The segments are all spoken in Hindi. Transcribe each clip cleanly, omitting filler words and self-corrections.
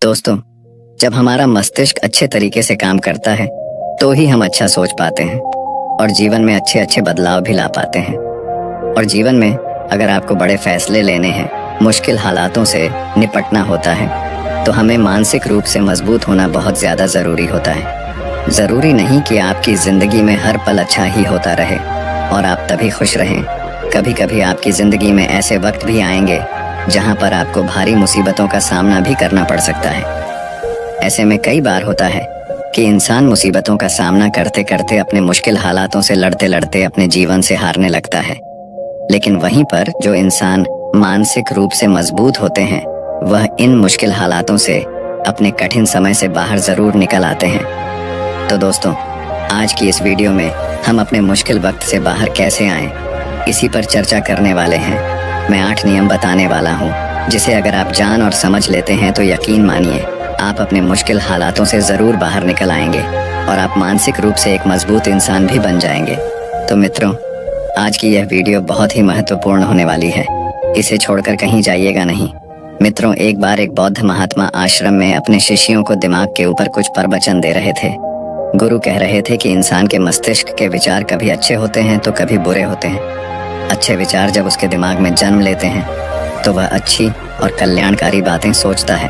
दोस्तों, जब हमारा मस्तिष्क अच्छे तरीके से काम करता है तो ही हम अच्छा सोच पाते हैं और जीवन में अच्छे अच्छे बदलाव भी ला पाते हैं। और जीवन में अगर आपको बड़े फैसले लेने हैं, मुश्किल हालातों से निपटना होता है, तो हमें मानसिक रूप से मजबूत होना बहुत ज़्यादा ज़रूरी होता है। ज़रूरी नहीं कि आपकी ज़िंदगी में हर पल अच्छा ही होता रहे और आप तभी खुश रहें। कभी कभी आपकी ज़िंदगी में ऐसे वक्त भी आएंगे जहां पर आपको भारी मुसीबतों का सामना भी करना पड़ सकता है। ऐसे में कई बार होता है कि इंसान मुसीबतों का सामना करते करते अपने मुश्किल हालातों से लड़ते लड़ते अपने जीवन से हारने लगता है। लेकिन वहीं पर जो इंसान मानसिक रूप से मजबूत होते हैं, वह इन मुश्किल हालातों से अपने कठिन समय से बाहर जरूर निकल आते हैं। तो दोस्तों, आज की इस वीडियो में हम अपने मुश्किल वक्त से बाहर कैसे आएं, इसी पर चर्चा करने वाले हैं। मैं 8 नियम बताने वाला हूँ, जिसे अगर आप जान और समझ लेते हैं तो यकीन मानिए आप अपने मुश्किल हालातों से ज़रूर बाहर निकल आएंगे और आप मानसिक रूप से एक मजबूत इंसान भी बन जाएंगे। तो मित्रों, आज की यह वीडियो बहुत ही महत्वपूर्ण होने वाली है, इसे छोड़कर कहीं जाइएगा नहीं। मित्रों, एक बार एक बौद्ध महात्मा आश्रम में अपने शिष्यों को दिमाग के ऊपर कुछ प्रवचन दे रहे थे। गुरु कह रहे थे कि इंसान के मस्तिष्क के विचार कभी अच्छे होते हैं तो कभी बुरे होते हैं। अच्छे विचार जब उसके दिमाग में जन्म लेते हैं तो वह अच्छी और कल्याणकारी बातें सोचता है,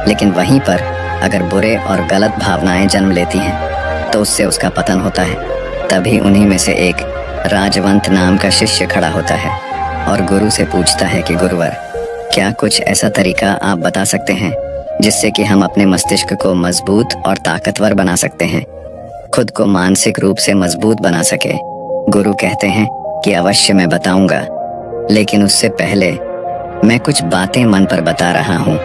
लेकिन वहीं पर अगर बुरे और गलत भावनाएं जन्म लेती हैं तो उससे उसका पतन होता है। तभी उन्हीं में से एक राजवंत नाम का शिष्य खड़ा होता है और गुरु से पूछता है कि गुरुवर, क्या कुछ ऐसा तरीका आप बता सकते हैं जिससे कि हम अपने मस्तिष्क को मजबूत और ताकतवर बना सकते हैं, खुद को मानसिक रूप से मजबूत बना सके। गुरु कहते हैं कि अवश्य मैं बताऊंगा, लेकिन उससे पहले मैं कुछ बातें मन पर बता रहा हूँ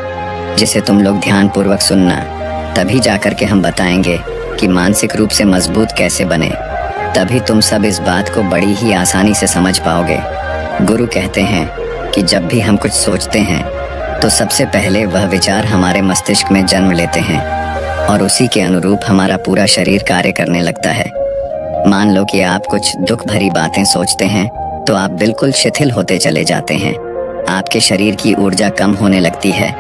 जिसे तुम लोग ध्यान पूर्वक सुनना। तभी जाकर के हम बताएंगे कि मानसिक रूप से मजबूत कैसे बने। तभी तुम सब इस बात को बड़ी ही आसानी से समझ पाओगे। गुरु कहते हैं कि जब भी हम कुछ सोचते हैं तो सबसे पहले वह विचार हमारे मस्तिष्क में जन्म लेते हैं और उसी के अनुरूप हमारा पूरा शरीर कार्य करने लगता है। मान लो कि आप कुछ दुख भरी बातें सोचते हैं तो आप बिल्कुल शिथिल होते चले जाते हैं, आपके शरीर की ऊर्जा कम होने लगती है।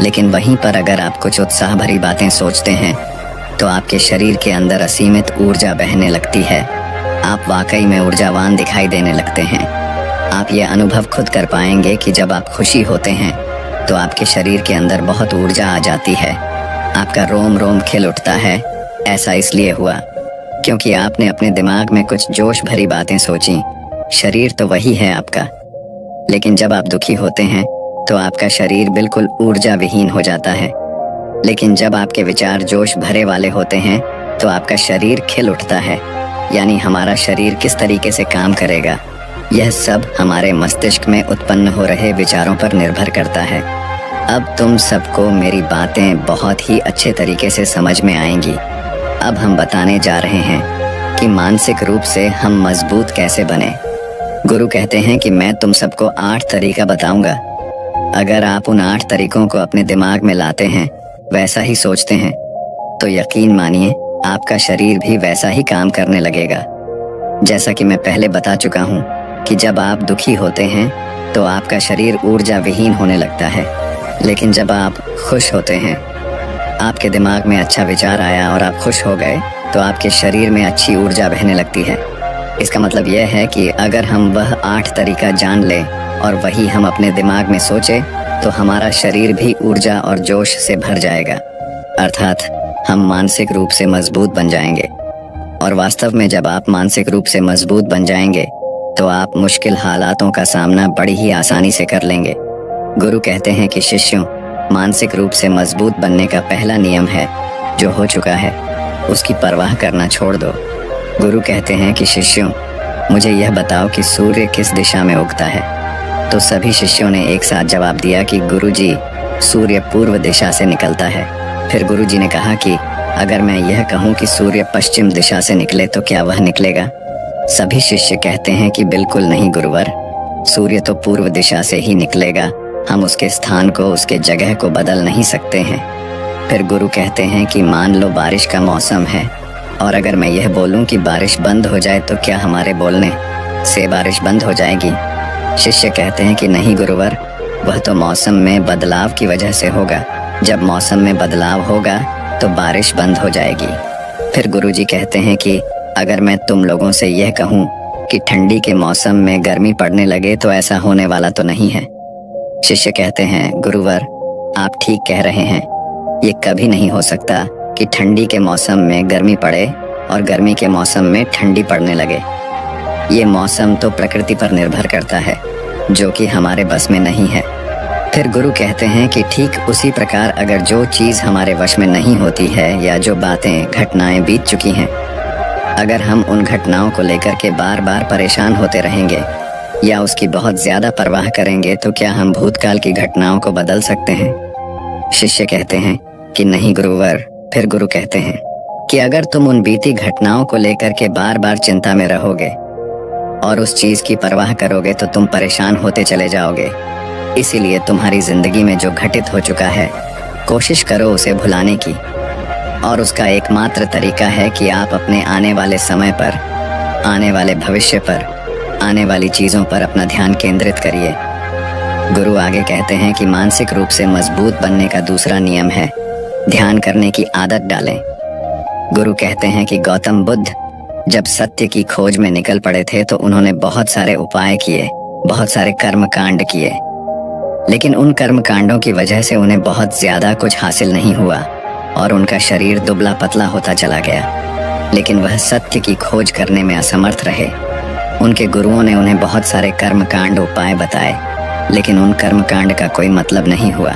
लेकिन वहीं पर अगर आप कुछ उत्साह भरी बातें सोचते हैं तो आपके शरीर के अंदर असीमित ऊर्जा बहने लगती है, आप वाकई में ऊर्जावान दिखाई देने लगते हैं। आप ये अनुभव खुद कर पाएंगे कि जब आप खुशी होते हैं तो आपके शरीर के अंदर बहुत ऊर्जा आ जाती है, आपका रोम रोम खिल उठता है। ऐसा इसलिए हुआ क्योंकि आपने अपने दिमाग में कुछ जोश भरी बातें सोची। शरीर तो वही है आपका, लेकिन जब आप दुखी होते हैं तो आपका शरीर बिल्कुल ऊर्जा विहीन हो जाता है। लेकिन जब आपके विचार जोश भरे वाले होते हैं तो आपका शरीर खिल उठता है। यानी हमारा शरीर किस तरीके से काम करेगा, यह सब हमारे मस्तिष्क में उत्पन्न हो रहे विचारों पर निर्भर करता है। अब तुम सबको मेरी बातें बहुत ही अच्छे तरीके से समझ में आएंगी। अब हम बताने जा रहे हैं कि मानसिक रूप से हम मजबूत कैसे बने। गुरु कहते हैं कि मैं तुम सबको 8 तरीका बताऊंगा। अगर आप उन 8 तरीकों को अपने दिमाग में लाते हैं, वैसा ही सोचते हैं, तो यकीन मानिए आपका शरीर भी वैसा ही काम करने लगेगा। जैसा कि मैं पहले बता चुका हूँ कि जब आप दुखी होते हैं तो आपका शरीर ऊर्जा विहीन होने लगता है, लेकिन जब आप खुश होते हैं, आपके दिमाग में अच्छा विचार आया और आप खुश हो गए तो आपके शरीर में अच्छी ऊर्जा बहने लगती है। इसका मतलब यह है कि अगर हम वह 8 तरीका जान लें और वही हम अपने दिमाग में सोचे तो हमारा शरीर भी ऊर्जा और जोश से भर जाएगा, अर्थात हम मानसिक रूप से मजबूत बन जाएंगे। और वास्तव में जब आप मानसिक रूप से मजबूत बन जाएंगे तो आप मुश्किल हालातों का सामना बड़ी ही आसानी से कर लेंगे। गुरु कहते हैं कि शिष्यों, मानसिक रूप से मजबूत बनने का पहला नियम है, जो हो चुका है उसकी परवाह करना छोड़ दो। गुरु कहते हैं कि शिष्यों, मुझे यह बताओ कि सूर्य किस दिशा में उगता है। तो सभी शिष्यों ने एक साथ जवाब दिया कि गुरुजी, सूर्य पूर्व दिशा से निकलता है। फिर गुरुजी ने कहा कि अगर मैं यह कहूँ कि सूर्य पश्चिम दिशा से निकले तो क्या वह निकलेगा? सभी शिष्य कहते हैं कि बिल्कुल नहीं गुरुवर, सूर्य तो पूर्व दिशा से ही निकलेगा, हम उसके स्थान को, उसके जगह को बदल नहीं सकते हैं। फिर गुरु कहते हैं कि मान लो बारिश का मौसम है और अगर मैं यह बोलूं कि बारिश बंद हो जाए तो क्या हमारे बोलने से बारिश बंद हो जाएगी? शिष्य कहते हैं कि नहीं गुरुवर, वह तो मौसम में बदलाव की वजह से होगा। जब मौसम में बदलाव होगा तो बारिश बंद हो जाएगी। फिर गुरुजी कहते हैं कि अगर मैं तुम लोगों से यह कहूँ कि ठंडी के मौसम में गर्मी पड़ने लगे तो ऐसा होने वाला तो नहीं है। शिष्य कहते हैं, गुरुवर आप ठीक कह रहे हैं, ये कभी नहीं हो सकता कि ठंडी के मौसम में गर्मी पड़े और गर्मी के मौसम में ठंडी पड़ने लगे। ये मौसम तो प्रकृति पर निर्भर करता है, जो कि हमारे बस में नहीं है। फिर गुरु कहते हैं कि ठीक उसी प्रकार अगर जो चीज़ हमारे वश में नहीं होती है या जो बातें घटनाएं बीत चुकी हैं, अगर हम उन घटनाओं को लेकर के बार बार परेशान होते रहेंगे या उसकी बहुत ज़्यादा परवाह करेंगे तो क्या हम भूतकाल की घटनाओं को बदल सकते हैं? शिष्य कहते हैं कि नहीं गुरुवर। फिर गुरु कहते हैं कि अगर तुम उन बीती घटनाओं को लेकर के बार बार चिंता में रहोगे और उस चीज़ की परवाह करोगे तो तुम परेशान होते चले जाओगे। इसीलिए तुम्हारी जिंदगी में जो घटित हो चुका है, कोशिश करो उसे भुलाने की, और उसका एकमात्र तरीका है कि आप अपने आने वाले समय पर, आने वाले भविष्य पर, आने वाली चीज़ों पर अपना ध्यान केंद्रित करिए। गुरु आगे कहते हैं कि मानसिक रूप से मजबूत बनने का दूसरा नियम है ध्यान करने की आदत डालें। गुरु कहते हैं कि गौतम बुद्ध जब सत्य की खोज में निकल पड़े थे तो उन्होंने बहुत सारे उपाय किए, बहुत सारे कर्म कांड किए, लेकिन उन कर्म कांडों की वजह से उन्हें बहुत ज्यादा कुछ हासिल नहीं हुआ और उनका शरीर दुबला पतला होता चला गया। लेकिन वह सत्य की खोज करने में असमर्थ रहे। उनके गुरुओं ने उन्हें बहुत सारे कर्म कांड उपाय बताए, लेकिन उन कर्म कांड का कोई मतलब नहीं हुआ।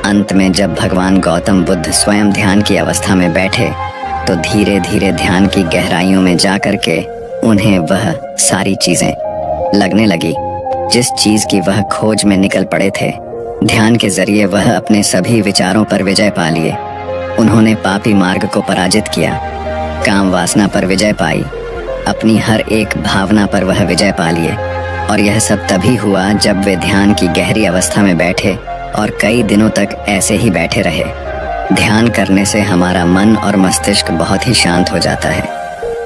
अंत में जब भगवान गौतम बुद्ध स्वयं ध्यान की अवस्था में बैठे तो धीरे धीरे ध्यान की गहराइयों में जा करके उन्हें वह सारी चीजें लगने लगी जिस चीज की वह खोज में निकल पड़े थे। ध्यान के जरिए वह अपने सभी विचारों पर विजय पा लिए। उन्होंने पापी मार्ग को पराजित किया, काम वासना पर विजय पाई, अपनी हर एक भावना पर वह विजय पा लिए। और यह सब तभी हुआ जब वे ध्यान की गहरी अवस्था में बैठे और कई दिनों तक ऐसे ही बैठे रहे। ध्यान करने से हमारा मन और मस्तिष्क बहुत ही शांत हो जाता है,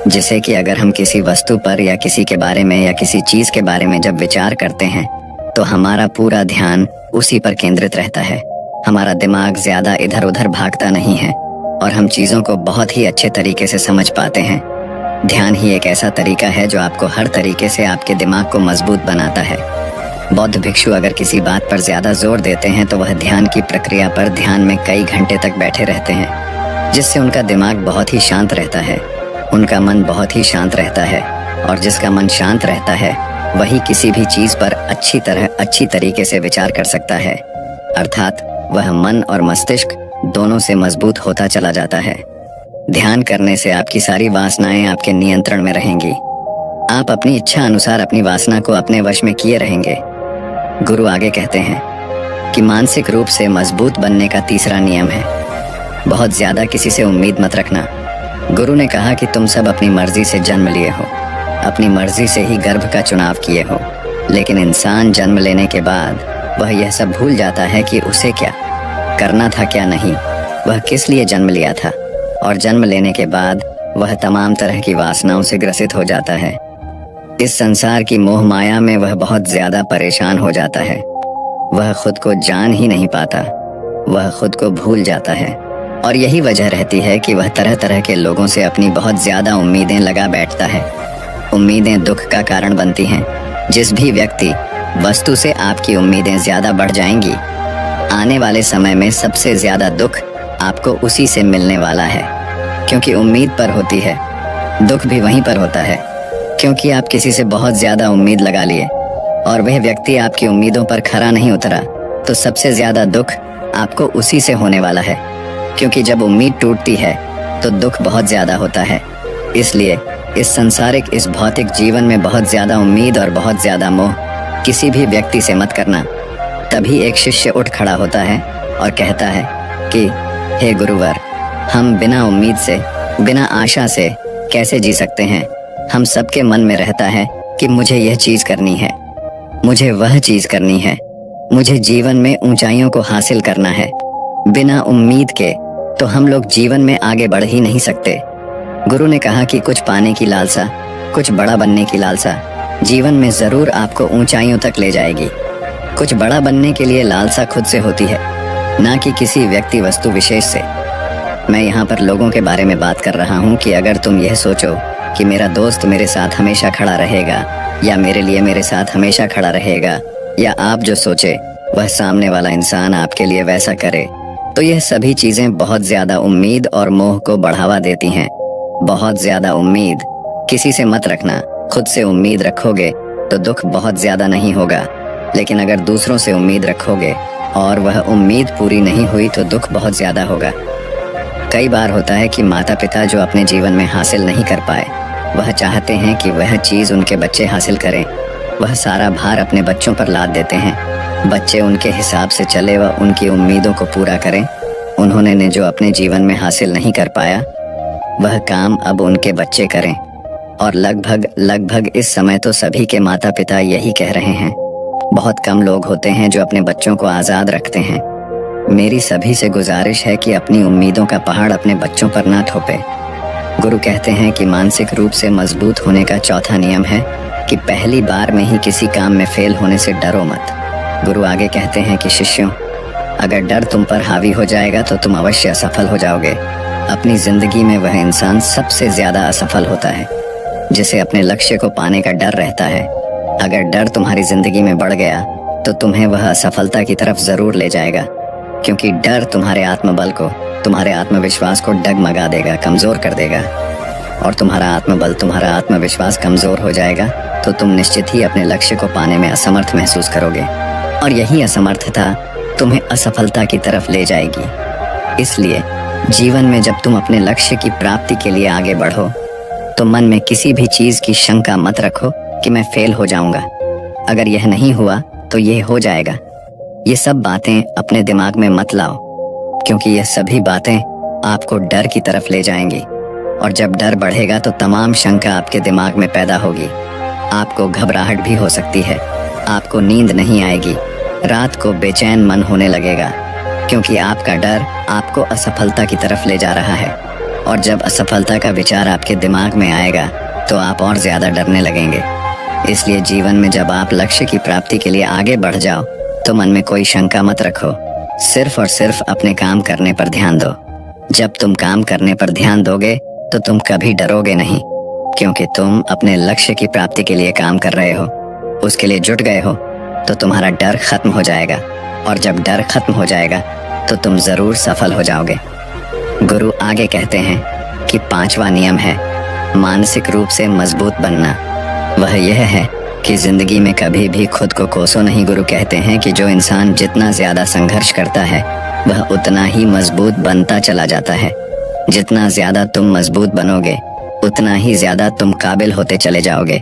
जिससे कि अगर हम किसी वस्तु पर या किसी के बारे में या किसी चीज के बारे में जब विचार करते हैं तो हमारा पूरा ध्यान उसी पर केंद्रित रहता है। हमारा दिमाग ज्यादा इधर उधर भागता नहीं है और हम चीजों को बहुत ही अच्छे तरीके से समझ पाते हैं। ध्यान ही एक ऐसा तरीका है जो आपको हर तरीके से आपके दिमाग को मजबूत बनाता है। बौद्ध भिक्षु अगर किसी बात पर ज्यादा जोर देते हैं तो वह ध्यान की प्रक्रिया पर ध्यान में कई घंटे तक बैठे रहते हैं, जिससे उनका दिमाग बहुत ही शांत रहता है, उनका मन बहुत ही शांत रहता है। और जिसका मन शांत रहता है वही किसी भी चीज पर अच्छी तरीके से विचार कर सकता है, अर्थात वह मन और मस्तिष्क दोनों से मजबूत होता चला जाता है। ध्यान करने से आपकी सारी वासनाएं आपके नियंत्रण में रहेंगी। आप अपनी इच्छा अनुसार अपनी वासना को अपने वश में किए रहेंगे। गुरु आगे कहते हैं कि मानसिक रूप से मजबूत बनने का तीसरा नियम है बहुत ज्यादा किसी से उम्मीद मत रखना। गुरु ने कहा कि तुम सब अपनी मर्जी से जन्म लिए हो, अपनी मर्जी से ही गर्भ का चुनाव किए हो, लेकिन इंसान जन्म लेने के बाद वह यह सब भूल जाता है कि उसे क्या करना था क्या नहीं, वह किस लिए जन्म लिया था। और जन्म लेने के बाद वह तमाम तरह की वासनाओं से ग्रसित हो जाता है। इस संसार की मोह माया में वह बहुत ज्यादा परेशान हो जाता है। वह खुद को जान ही नहीं पाता, वह खुद को भूल जाता है। और यही वजह रहती है कि वह तरह तरह के लोगों से अपनी बहुत ज्यादा उम्मीदें लगा बैठता है। उम्मीदें दुख का कारण बनती हैं। जिस भी व्यक्ति वस्तु से आपकी उम्मीदें ज्यादा बढ़ जाएंगी, आने वाले समय में सबसे ज्यादा दुख आपको उसी से मिलने वाला है, क्योंकि उम्मीद पर होती है। दुख भी वहीं पर होता है, क्योंकि आप किसी से बहुत ज्यादा उम्मीद लगा लिए और वह व्यक्ति आपकी उम्मीदों पर खरा नहीं उतरा, तो सबसे ज्यादा दुख आपको उसी से होने वाला है। क्योंकि जब उम्मीद टूटती है तो दुख बहुत ज्यादा होता है। इसलिए इस संसारिक, इस भौतिक जीवन में बहुत ज्यादा उम्मीद और बहुत ज्यादा मोह किसी भी व्यक्ति से मत करना। तभी एक शिष्य उठ खड़ा होता है और कहता है कि हे गुरुवर, हम बिना उम्मीद से, बिना आशा से कैसे जी सकते हैं। हम सबके मन में रहता है कि मुझे यह चीज करनी है, मुझे वह चीज करनी है, मुझे जीवन में ऊंचाइयों को हासिल करना है। बिना उम्मीद के तो हम लोग जीवन में आगे बढ़ ही नहीं सकते। गुरु ने कहा कि कुछ पाने की लालसा, कुछ बड़ा बनने की लालसा जीवन में जरूर आपको ऊंचाइयों तक ले जाएगी। कुछ बड़ा बनने के लिए लालसा खुद से होती है, ना कि किसी व्यक्ति वस्तु विशेष से। मैं यहाँ पर लोगों के बारे में बात कर रहा हूँ कि अगर तुम यह सोचो कि मेरा दोस्त मेरे साथ हमेशा खड़ा रहेगा या मेरे लिए मेरे साथ हमेशा खड़ा रहेगा, या आप जो सोचे वह सामने वाला इंसान आपके लिए वैसा करे, तो यह सभी चीजें बहुत ज्यादा उम्मीद और मोह को बढ़ावा देती हैं। बहुत ज्यादा उम्मीद किसी से मत रखना। खुद से उम्मीद रखोगे तो दुख बहुत ज्यादा नहीं होगा, लेकिन अगर दूसरों से उम्मीद रखोगे और वह उम्मीद पूरी नहीं हुई तो दुख बहुत ज्यादा होगा। कई बार होता है कि माता पिता जो अपने जीवन में हासिल नहीं कर पाए, वह चाहते हैं कि वह चीज उनके बच्चे हासिल करें। वह सारा भार अपने बच्चों पर लाद देते हैं। बच्चे उनके हिसाब से चले व उनकी उम्मीदों को पूरा करें। उन्होंने ने जो अपने जीवन में हासिल नहीं कर पाया, वह काम अब उनके बच्चे करें। और लगभग इस समय तो सभी के माता पिता यही कह रहे हैं। बहुत कम लोग होते हैं जो अपने बच्चों को आज़ाद रखते हैं। मेरी सभी से गुजारिश है कि अपनी उम्मीदों का पहाड़ अपने बच्चों पर ना थोपे। गुरु कहते हैं कि मानसिक रूप से मजबूत होने का चौथा नियम है कि पहली बार में ही किसी काम में फेल होने से डरो मत। गुरु आगे कहते हैं कि शिष्यों, अगर डर तुम पर हावी हो जाएगा तो तुम अवश्य असफल हो जाओगे। अपनी जिंदगी में वह इंसान सबसे ज्यादा असफल होता है जिसे अपने लक्ष्य को पाने का डर रहता है। अगर डर तुम्हारी जिंदगी में बढ़ गया तो तुम्हें वह असफलता की तरफ जरूर ले जाएगा, क्योंकि डर तुम्हारे आत्मबल को, तुम्हारे आत्मविश्वास को डगमगा देगा, कमजोर कर देगा। और तुम्हारा आत्मबल, तुम्हारा आत्मविश्वास कमजोर हो जाएगा तो तुम निश्चित ही अपने लक्ष्य को पाने में असमर्थ महसूस करोगे, और यही असमर्थता तुम्हें असफलता की तरफ ले जाएगी। इसलिए जीवन में जब तुम अपने लक्ष्य की प्राप्ति के लिए आगे बढ़ो तो मन में किसी भी चीज की शंका मत रखो कि मैं फेल हो जाऊंगा। अगर यह नहीं हुआ तो यह हो जाएगा। ये सब बातें अपने दिमाग में मत लाओ, क्योंकि यह सभी बातें आपको डर की तरफ ले जाएंगी। और जब डर बढ़ेगा तो तमाम शंका आपके दिमाग में पैदा होगी। आपको घबराहट भी हो सकती है, आपको नींद नहीं आएगी, रात को बेचैन मन होने लगेगा, क्योंकि आपका डर आपको असफलता की तरफ ले जा रहा है। और जब असफलता का विचार आपके दिमाग में आएगा तो आप और ज्यादा डरने लगेंगे। इसलिए जीवन में जब आप लक्ष्य की प्राप्ति के लिए आगे बढ़ जाओ तो मन में कोई शंका मत रखो, सिर्फ और सिर्फ अपने काम करने पर ध्यान दो। जब तुम काम करने पर ध्यान दोगे तो तुम कभी डरोगे नहीं, क्योंकि तुम अपने लक्ष्य की प्राप्ति के लिए काम कर रहे हो, उसके लिए जुट गए हो। तो तुम्हारा डर खत्म हो जाएगा, और जब डर खत्म हो जाएगा तो तुम जरूर सफल हो जाओगे। गुरु आगे कहते हैं कि पांचवा नियम है मानसिक रूप से मजबूत बनना। वह यह है कि जिंदगी में कभी भी खुद को कोसो नहीं। गुरु कहते हैं कि जो इंसान जितना ज्यादा संघर्ष करता है वह उतना ही मजबूत बनता चला जाता है। जितना ज्यादा तुम मजबूत बनोगे उतना ही ज्यादा तुम काबिल होते चले जाओगे।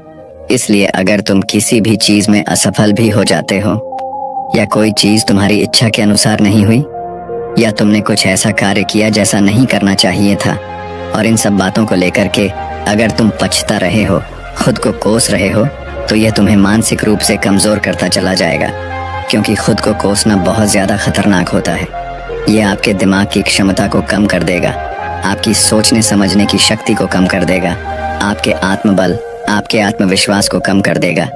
इसलिए अगर तुम किसी भी चीज में असफल भी हो जाते हो, या कोई चीज तुम्हारी इच्छा के अनुसार नहीं हुई, या तुमने कुछ ऐसा कार्य किया जैसा नहीं करना चाहिए था, और इन सब बातों को लेकर के अगर तुम पछता रहे हो, खुद को कोस रहे हो, तो यह तुम्हें मानसिक रूप से कमजोर करता चला जाएगा, क्योंकि खुद को कोसना बहुत ज्यादा खतरनाक होता है। यह आपके दिमाग की क्षमता को कम कर देगा, आपकी सोचने समझने की शक्ति को कम कर देगा, आपके आत्मबल, आपके आत्मविश्वास को कम कर देगा।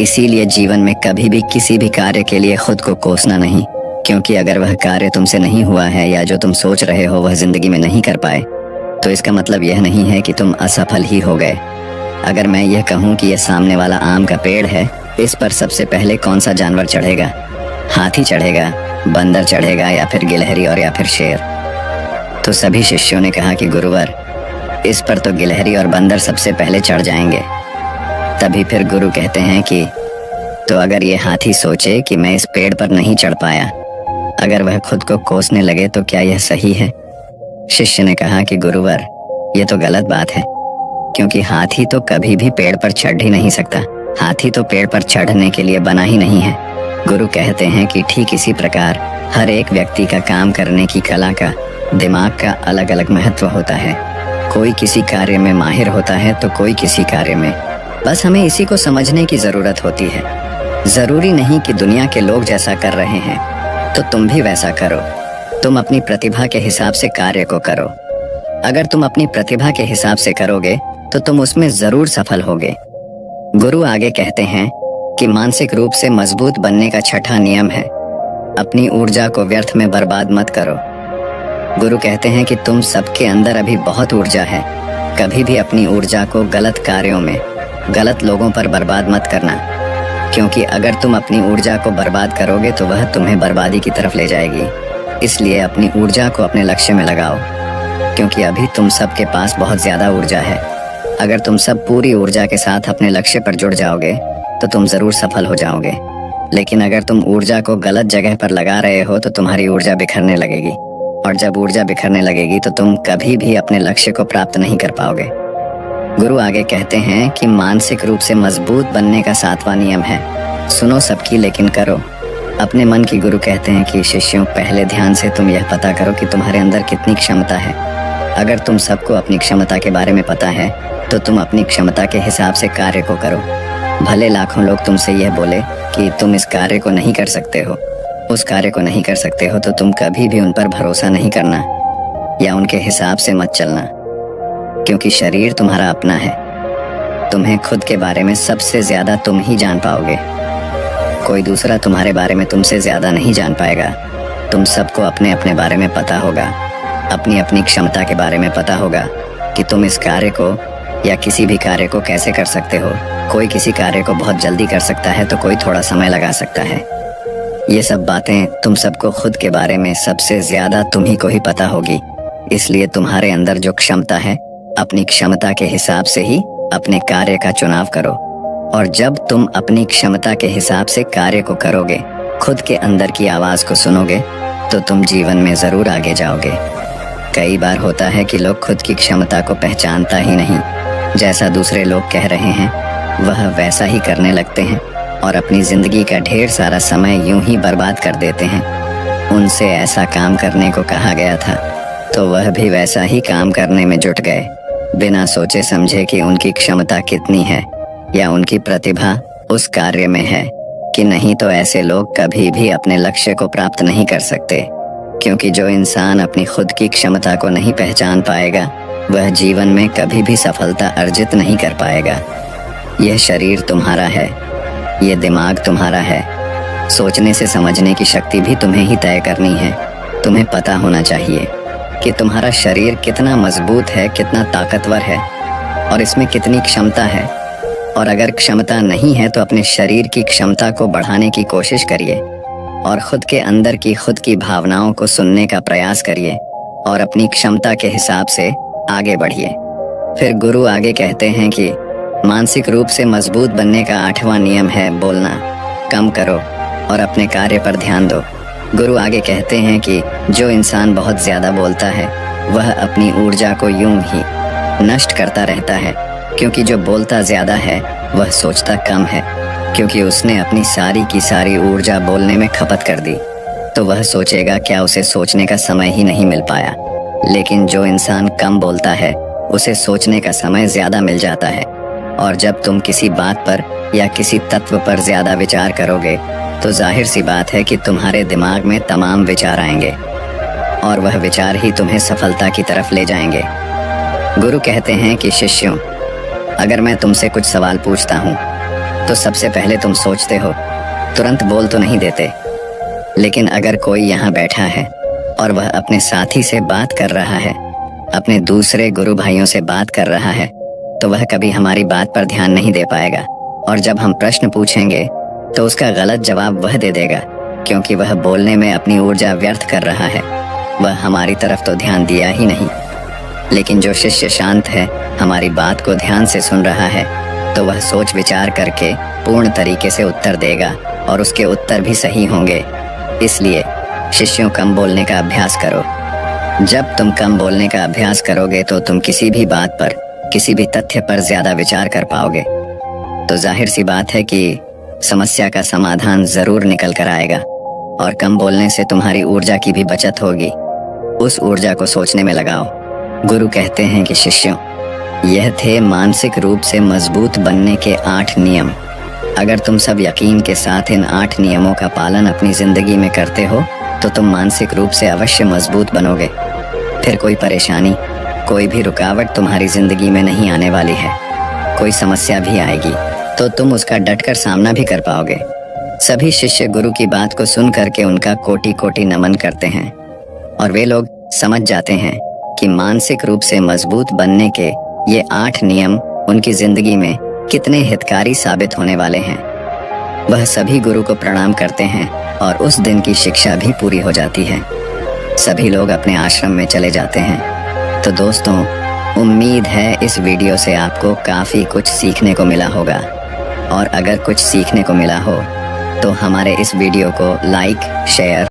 इसीलिए जीवन में कभी भी किसी भी कार्य के लिए खुद को कोसना नहीं, क्योंकि अगर वह कार्य तुमसे नहीं हुआ है या जो तुम सोच रहे हो वह जिंदगी में नहीं कर पाए, तो इसका मतलब यह नहीं है कि तुम असफल ही हो गए। अगर मैं यह कहूँ कि यह सामने वाला आम का पेड़ है, इस पर सबसे पहले कौन सा जानवर चढ़ेगा? हाथी चढ़ेगा, बंदर चढ़ेगा, या फिर गिलहरी और या फिर शेर? तो सभी शिष्यों ने कहा कि गुरुवर, इस पर तो गिलहरी और बंदर सबसे पहले चढ़ जाएंगे। तभी फिर गुरु कहते हैं कि तो अगर ये हाथी सोचे कि मैं इस पेड़ पर नहीं चढ़ पाया, अगर वह खुद को कोसने लगे तो क्या यह सही है? शिष्य ने कहा कि गुरुवर, यह तो गलत बात है, क्योंकि हाथी तो कभी भी पेड़ पर चढ़ ही नहीं सकता। हाथी तो पेड़ पर चढ़ने के लिए बना ही नहीं है। गुरु कहते हैं कि ठीक इसी प्रकार हर एक व्यक्ति का काम करने की कला का, दिमाग का अलग अलग महत्व होता है। कोई किसी कार्य में माहिर होता है तो कोई किसी कार्य में। बस हमें इसी को समझने की जरूरत होती है। जरूरी नहीं कि दुनिया के लोग जैसा कर रहे हैं तो तुम भी वैसा करो। तुम अपनी प्रतिभा के हिसाब से कार्य को करो। अगर तुम अपनी प्रतिभा के हिसाब से करोगे तो तुम उसमें जरूर सफल होगे। गुरु आगे कहते हैं कि मानसिक रूप से मजबूत बनने का छठा नियम है अपनी ऊर्जा को व्यर्थ में बर्बाद मत करो। गुरु कहते हैं कि तुम सबके अंदर अभी बहुत ऊर्जा है। कभी भी अपनी ऊर्जा को गलत कार्यों में, गलत लोगों पर बर्बाद मत करना, क्योंकि अगर तुम अपनी ऊर्जा को बर्बाद करोगे तो वह तुम्हें बर्बादी की तरफ ले जाएगी। इसलिए अपनी ऊर्जा को अपने लक्ष्य में लगाओ, क्योंकि अभी तुम सबके पास बहुत ज़्यादा ऊर्जा है। अगर तुम सब पूरी ऊर्जा के साथ अपने लक्ष्य पर जुड़ जाओगे तो तुम ज़रूर सफल हो जाओगे। लेकिन अगर तुम ऊर्जा को गलत जगह पर लगा रहे हो तो तुम्हारी ऊर्जा बिखरने लगेगी, और जब ऊर्जा बिखरने लगेगी तो तुम कभी भी अपने लक्ष्य को प्राप्त नहीं कर पाओगे। गुरु आगे कहते हैं कि मानसिक रूप से मजबूत बनने का 7वां नियम है, सुनो सबकी लेकिन करो अपने मन की। गुरु कहते हैं कि शिष्यों, पहले ध्यान से तुम यह पता करो कि तुम्हारे अंदर कितनी क्षमता है। अगर तुम सबको अपनी क्षमता के बारे में पता है तो तुम अपनी क्षमता के हिसाब से कार्य को करो। भले लाखों लोग तुमसे यह बोले कि तुम इस कार्य को नहीं कर सकते हो, उस कार्य को नहीं कर सकते हो, तो तुम कभी भी उन पर भरोसा नहीं करना या उनके हिसाब से मत चलना, क्योंकि शरीर तुम्हारा अपना है। तुम्हें खुद के बारे में सबसे ज्यादा तुम ही जान पाओगे। कोई दूसरा तुम्हारे बारे में तुमसे ज्यादा नहीं जान पाएगा। तुम सबको अपने अपने बारे में पता होगा, अपनी अपनी क्षमता के बारे में पता होगा कि तुम इस कार्य को या किसी भी कार्य को कैसे कर सकते हो। कोई किसी कार्य को बहुत जल्दी कर सकता है तो कोई थोड़ा समय लगा सकता है। ये सब बातें तुम सबको खुद के बारे में सबसे ज्यादा तुम्ही को ही पता होगी। इसलिए तुम्हारे अंदर जो क्षमता है, अपनी क्षमता के हिसाब से ही अपने कार्य का चुनाव करो। और जब तुम अपनी क्षमता के हिसाब से कार्य को करोगे, खुद के अंदर की आवाज को सुनोगे, तो तुम जीवन में जरूर आगे जाओगे। कई बार होता है कि लोग खुद की क्षमता को पहचानता ही नहीं। जैसा दूसरे लोग कह रहे हैं वह वैसा ही करने लगते हैं और अपनी जिंदगी का ढेर सारा समय यूं ही बर्बाद कर देते हैं। उनसे ऐसा काम करने को कहा गया था तो वह भी वैसा ही काम करने में जुट गए, बिना सोचे समझे कि उनकी क्षमता कितनी है या उनकी प्रतिभा उस कार्य में है कि नहीं। तो ऐसे लोग कभी भी अपने लक्ष्य को प्राप्त नहीं कर सकते, क्योंकि जो इंसान अपनी खुद की क्षमता को नहीं पहचान पाएगा वह जीवन में कभी भी सफलता अर्जित नहीं कर पाएगा। यह शरीर तुम्हारा है, यह दिमाग तुम्हारा है। सोचने से समझने की शक्ति भी तुम्हें ही तय करनी है। तुम्हें पता होना चाहिए कि तुम्हारा शरीर कितना मजबूत है, कितना ताकतवर है और इसमें कितनी क्षमता है। और अगर क्षमता नहीं है तो अपने शरीर की क्षमता को बढ़ाने की कोशिश करिए और खुद के अंदर की खुद की भावनाओं को सुनने का प्रयास करिए और अपनी क्षमता के हिसाब से आगे बढ़िए। फिर गुरु आगे कहते हैं कि मानसिक रूप से मजबूत बनने का 8वां नियम है, बोलना कम करो और अपने कार्य पर ध्यान दो। गुरु आगे कहते हैं कि जो इंसान बहुत ज्यादा बोलता है वह अपनी ऊर्जा को यूं ही नष्ट करता रहता है, क्योंकि जो बोलता ज्यादा है वह सोचता कम है, क्योंकि उसने अपनी सारी की सारी ऊर्जा बोलने में खपत कर दी। तो वह सोचेगा क्या उसे सोचने का समय ही नहीं मिल पाया। लेकिन जो इंसान कम बोलता है उसे सोचने का समय ज्यादा मिल जाता है। और जब तुम किसी बात पर या किसी तत्व पर ज्यादा विचार करोगे तो जाहिर सी बात है कि तुम्हारे दिमाग में तमाम विचार आएंगे और वह विचार ही तुम्हें सफलता की तरफ ले जाएंगे। गुरु कहते हैं कि शिष्यों, अगर मैं तुमसे कुछ सवाल पूछता हूँ तो सबसे पहले तुम सोचते हो, तुरंत बोल तो नहीं देते। लेकिन अगर कोई यहाँ बैठा है और वह अपने साथी से बात कर रहा है, अपने दूसरे गुरु भाइयों से बात कर रहा है, तो वह कभी हमारी बात पर ध्यान नहीं दे पाएगा। और जब हम प्रश्न पूछेंगे तो उसका गलत जवाब वह दे देगा, क्योंकि वह बोलने में अपनी ऊर्जा व्यर्थ कर रहा है। वह हमारी तरफ तो ध्यान दिया ही नहीं। लेकिन जो शिष्य शांत है, हमारी बात को ध्यान से सुन रहा है, तो वह सोच विचार करके पूर्ण तरीके से उत्तर देगा और उसके उत्तर भी सही होंगे। इसलिए शिष्यों, कम बोलने का अभ्यास करो। जब तुम कम बोलने का अभ्यास करोगे तो तुम किसी भी बात पर, किसी भी तथ्य पर ज्यादा विचार कर पाओगे। तो जाहिर सी बात है कि समस्या का समाधान जरूर निकल कर आएगा और कम बोलने से तुम्हारी ऊर्जा की भी बचत होगी। उस ऊर्जा को सोचने में लगाओ। गुरु कहते हैं कि शिष्यों, यह थे मानसिक रूप से मजबूत बनने के 8 नियम। अगर तुम सब यकीन के साथ इन 8 नियमों का पालन अपनी जिंदगी में करते हो तो तुम मानसिक रूप से अवश्य मजबूत बनोगे। फिर कोई परेशानी, कोई भी रुकावट तुम्हारी जिंदगी में नहीं आने वाली है। कोई समस्या भी आएगी तो तुम उसका डटकर सामना भी कर पाओगे। सभी शिष्य गुरु की बात को सुन करके उनका कोटि कोटि नमन करते हैं और वे लोग समझ जाते हैं कि मानसिक रूप से मजबूत बनने के ये 8 नियम उनकी जिंदगी में कितने हितकारी साबित होने वाले हैं। वह सभी गुरु को प्रणाम करते हैं और उस दिन की शिक्षा भी पूरी हो जाती है। सभी लोग अपने आश्रम में चले जाते हैं। तो दोस्तों, उम्मीद है इस वीडियो से आपको काफ़ी कुछ सीखने को मिला होगा, और अगर कुछ सीखने को मिला हो तो हमारे इस वीडियो को लाइक, शेयर